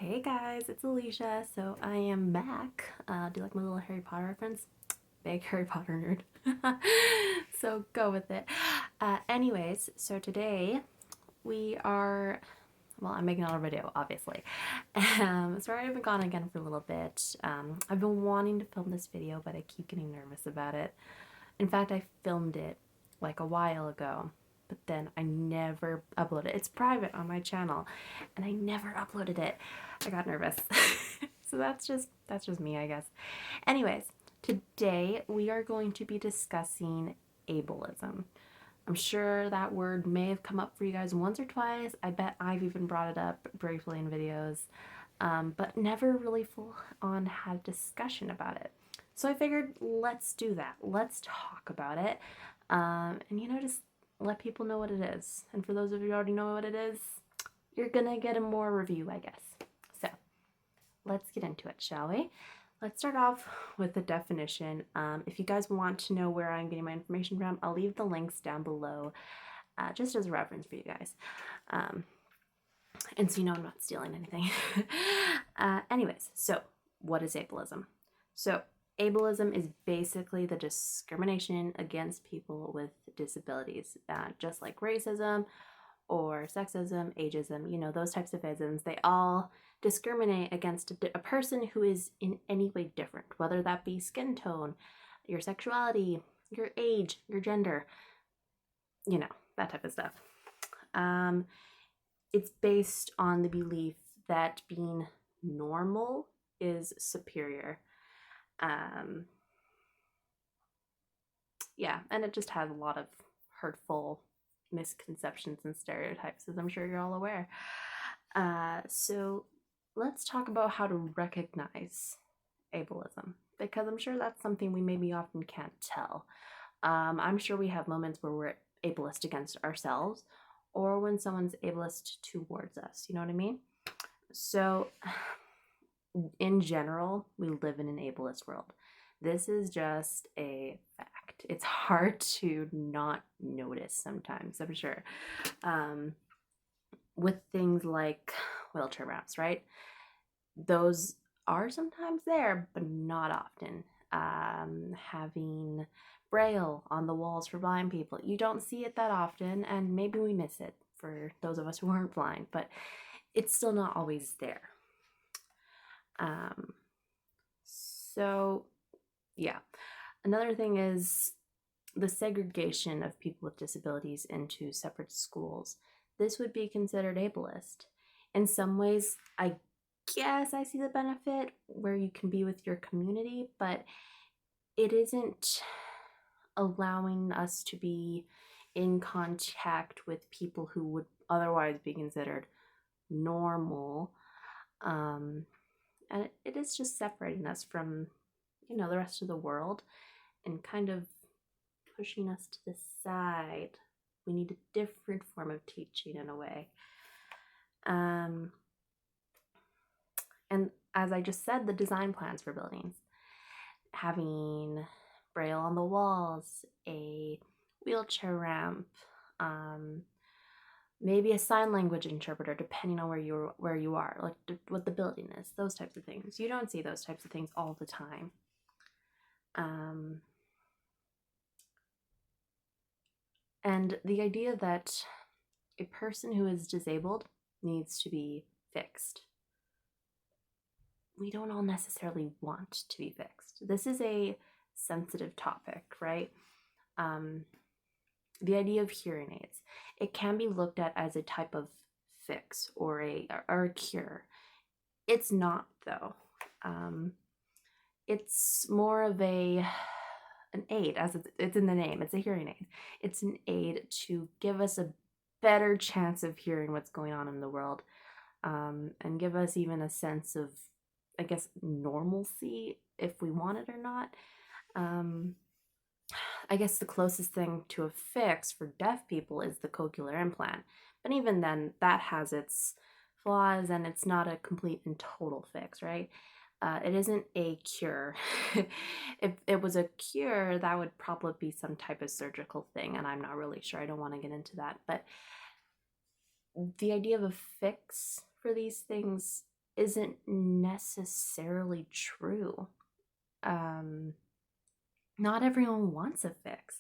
Hey guys, it's Alicia. So I am back. Do you like my little Harry Potter reference? Big Harry Potter nerd. So go with it. Anyways, so today we are, well, I'm making another video, obviously. Sorry I haven't gone again for a little bit. I've been wanting to film this video, but I keep getting nervous about it. In fact, I filmed it like a while ago, but then I never uploaded it. It's private on my channel, and I never uploaded it. I got nervous. So that's just me, I guess. Anyways, today we are going to be discussing ableism. I'm sure that word may have come up for you guys once or twice. I bet I've even brought it up briefly in videos, but never really full on had a discussion about it. So I figured let's do that. Let's talk about it. And just let people know what it is. And for those of you who already know what it is, you're gonna get a more review, I guess. So let's get into it, shall we? Let's start off with the definition. If you guys want to know where I'm getting my information from, I'll leave the links down below just as a reference for you guys. And so you know I'm not stealing anything. Anyways, so what is ableism? So ableism is basically the discrimination against people with disabilities, just like racism or sexism, ageism, those types of isms. They all discriminate against a person who is in any way different, whether that be skin tone, your sexuality, your age, your gender, that type of stuff. It's based on the belief that being normal is superior. Yeah, and it just has a lot of hurtful misconceptions and stereotypes, as I'm sure you're all aware. So let's talk about how to recognize ableism, because I'm sure that's something we maybe often can't tell. I'm sure we have moments where we're ableist against ourselves or when someone's ableist towards us, you know what I mean? So in general, we live in an ableist world. This is just a fact. It's hard to not notice sometimes, I'm sure. With things like wheelchair ramps, right? Those are sometimes there, but not often. Having braille on the walls for blind people, you don't see it that often, and maybe we miss it for those of us who aren't blind, but it's still not always there. So yeah, another thing is the segregation of people with disabilities into separate schools. This would be considered ableist. In some ways, I guess I see the benefit where you can be with your community, but it isn't allowing us to be in contact with people who would otherwise be considered normal. And it is just separating us from, the rest of the world and kind of pushing us to the side. We need a different form of teaching in a way. And as I just said, the design plans for buildings, having braille on the walls, a wheelchair ramp, maybe a sign language interpreter, depending on where you are, like what the building is, those types of things. You don't see those types of things all the time. And the idea that a person who is disabled needs to be fixed. We don't all necessarily want to be fixed. This is a sensitive topic, right? The idea of hearing aids, it can be looked at as a type of fix or a cure. It's not, though. It's more of an aid, as it's in the name. It's a hearing aid. It's an aid to give us a better chance of hearing what's going on in the world, and give us even a sense of, I guess, normalcy, if we want it or not. I guess the closest thing to a fix for deaf people is the cochlear implant. But even then, that has its flaws, and it's not a complete and total fix, right? It isn't a cure. If it was a cure, that would probably be some type of surgical thing, and I'm not really sure. I don't want to get into that. But the idea of a fix for these things isn't necessarily true. Not everyone wants a fix.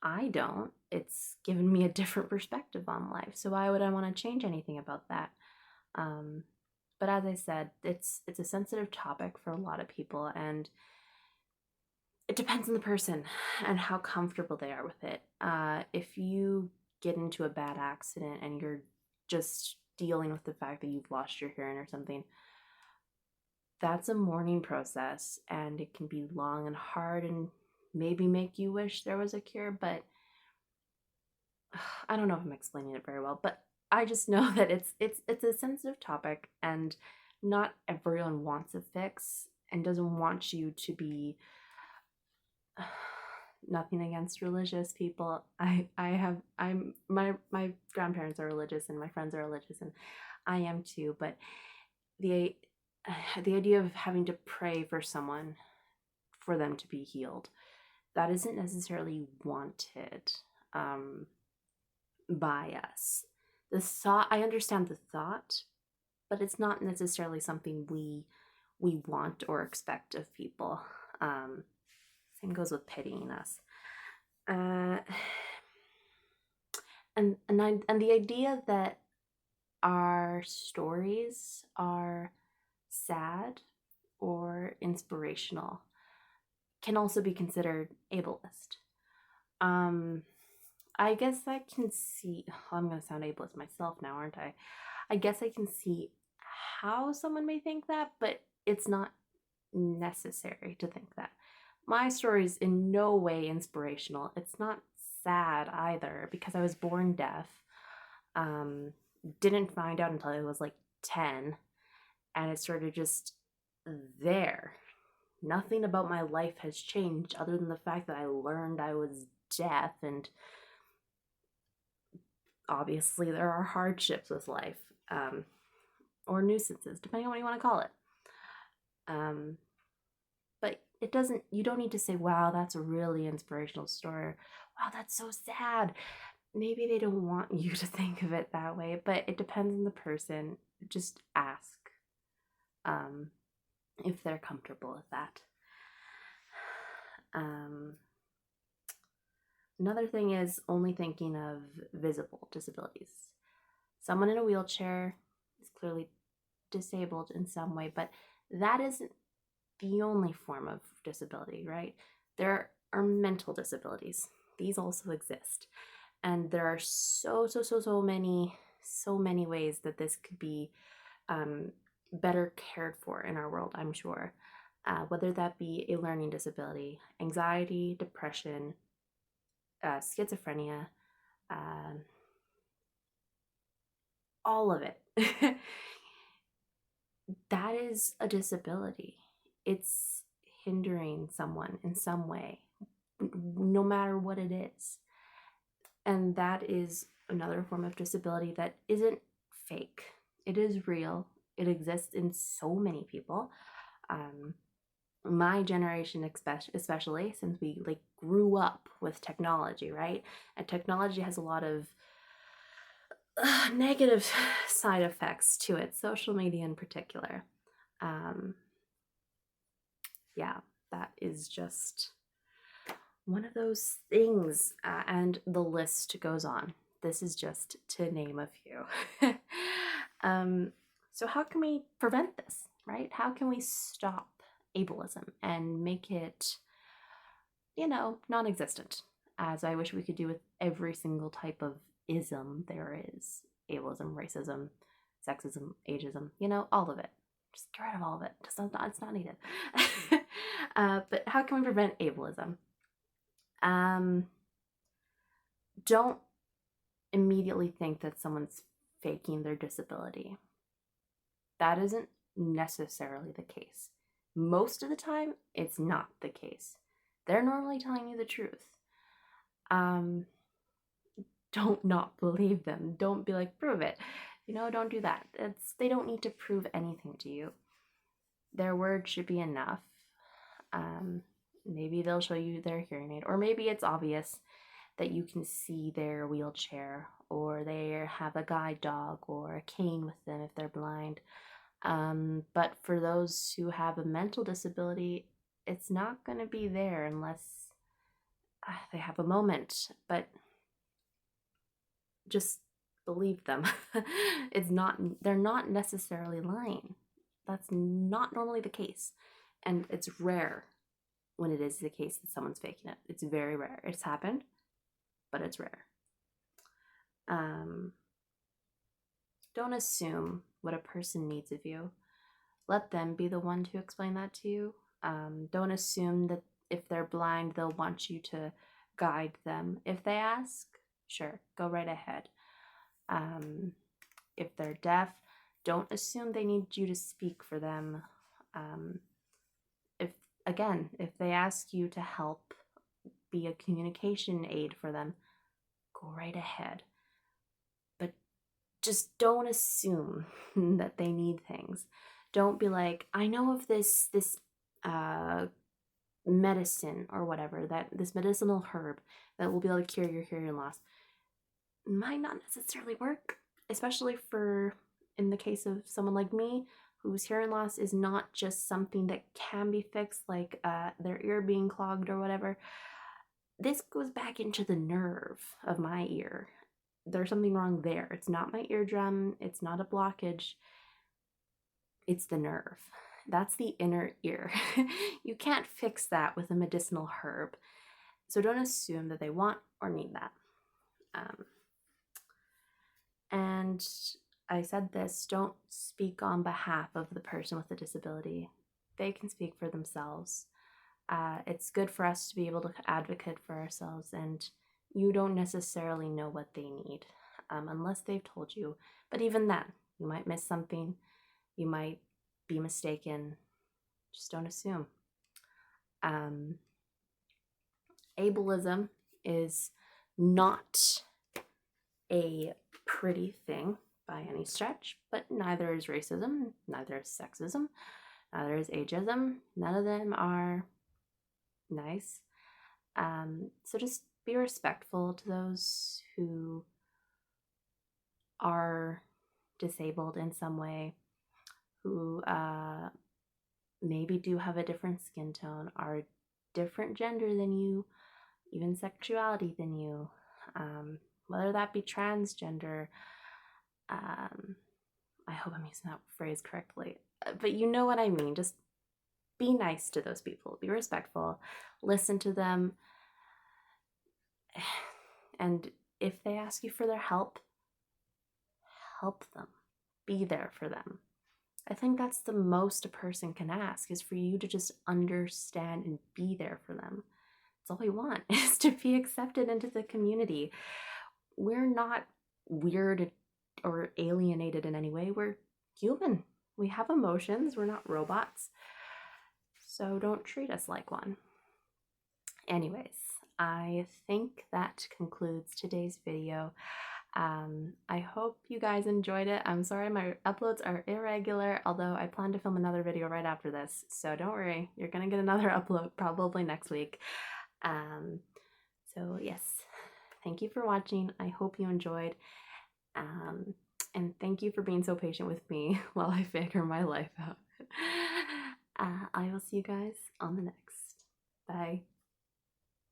I don't. It's given me a different perspective on life. So why would I want to change anything about that? Um, but as I said, it's a sensitive topic for a lot of people, and it depends on the person and how comfortable they are with it. If you get into a bad accident and you're just dealing with the fact that you've lost your hearing or something, that's a mourning process, and it can be long and hard and maybe make you wish there was a cure, but I don't know if I'm explaining it very well, but I just know that it's a sensitive topic, and not everyone wants a fix and doesn't want you to be nothing against religious people. My grandparents are religious and my friends are religious and I am too, but the the idea of having to pray for someone for them to be healed, that isn't necessarily wanted by us. The thought, I understand the thought, but it's not necessarily something we want or expect of people. Same goes with pitying us. Uh, and the idea that our stories are sad or inspirational can also be considered ableist. I guess I can see, oh, I'm going to sound ableist myself now, aren't I? I guess I can see how someone may think that, but it's not necessary to think that. My story is in no way inspirational. It's not sad either because I was born deaf. Didn't find out until I was like 10, and it started just there. Nothing about my life has changed other than the fact that I learned I was deaf, and obviously there are hardships with life, or nuisances, depending on what you want to call it. But it doesn't, you don't need to say, wow, that's a really inspirational story. Wow, that's so sad. Maybe they don't want you to think of it that way, but it depends on the person. Just ask if they're comfortable with that. Another thing is only thinking of visible disabilities. Someone in a wheelchair is clearly disabled in some way, but that isn't the only form of disability, right? There are mental disabilities. These also exist. And there are so many ways that this could be better cared for in our world, I'm sure. Whether that be a learning disability, anxiety, depression, schizophrenia, all of it. That is a disability. It's hindering someone in some way, no matter what it is. And that is another form of disability that isn't fake. It is real. It exists in so many people. My generation especially, since we like grew up with technology, right? And technology has a lot of negative side effects to it, social media in particular. Yeah, that is just one of those things, and the list goes on. This is just to name a few. So how can we prevent this, right? How can we stop ableism and make it, non-existent, as I wish we could do with every single type of ism there is? Ableism, racism, sexism, ageism, all of it. Just get rid of all of it. It's not needed. But how can we prevent ableism? Don't immediately think that someone's faking their disability. That isn't necessarily the case. Most of the time, it's not the case. They're normally telling you the truth. Don't not believe them. Don't be like, prove it. Don't do that. They don't need to prove anything to you. Their word should be enough. Maybe they'll show you their hearing aid, or maybe it's obvious that you can see their wheelchair, or they have a guide dog or a cane with them if they're blind. But for those who have a mental disability, it's not going to be there unless they have a moment. But just believe them. They're not necessarily lying. That's not normally the case. And it's rare when it is the case that someone's faking it. It's very rare. It's happened, but it's rare. Don't assume what a person needs of you. Let them be the one to explain that to you. Don't assume that if they're blind, they'll want you to guide them. If they ask, sure, go right ahead. If they're deaf, don't assume they need you to speak for them. If they ask you to help be a communication aid for them, go right ahead. But just don't assume that they need things. Don't be like, I know of this medicine or whatever, that this medicinal herb that will be able to cure your hearing loss. Might not necessarily work, especially in the case of someone like me, whose hearing loss is not just something that can be fixed, like their ear being clogged or whatever. This goes back into the nerve of my ear. There's something wrong there. It's not my eardrum. It's not a blockage. It's the nerve. That's the inner ear. You can't fix that with a medicinal herb. So don't assume that they want or need that. And I said this, don't speak on behalf of the person with the disability. They can speak for themselves. It's good for us to be able to advocate for ourselves, and you don't necessarily know what they need unless they've told you. But even then, you might miss something. You might be mistaken. Just don't assume. Ableism is not a pretty thing by any stretch, but neither is racism, neither is sexism, neither is ageism. None of them are nice. So just be respectful to those who are disabled in some way, who maybe do have a different skin tone, are different gender than you, even sexuality than you, whether that be transgender. I hope I'm using that phrase correctly, but you know what I mean. Just be nice to those people, be respectful, listen to them, and if they ask you for their help, help them, be there for them. I think that's the most a person can ask, is for you to just understand and be there for them. That's all we want, is to be accepted into the community. We're not weird or alienated in any way. We're human. We have emotions. We're not robots. So don't treat us like one. Anyways, I think that concludes today's video. I hope you guys enjoyed it. I'm sorry my uploads are irregular, although I plan to film another video right after this, so don't worry, you're gonna get another upload probably next week. So yes, thank you for watching. I hope you enjoyed, and thank you for being so patient with me while I figure my life out. I will see you guys on the next. Bye.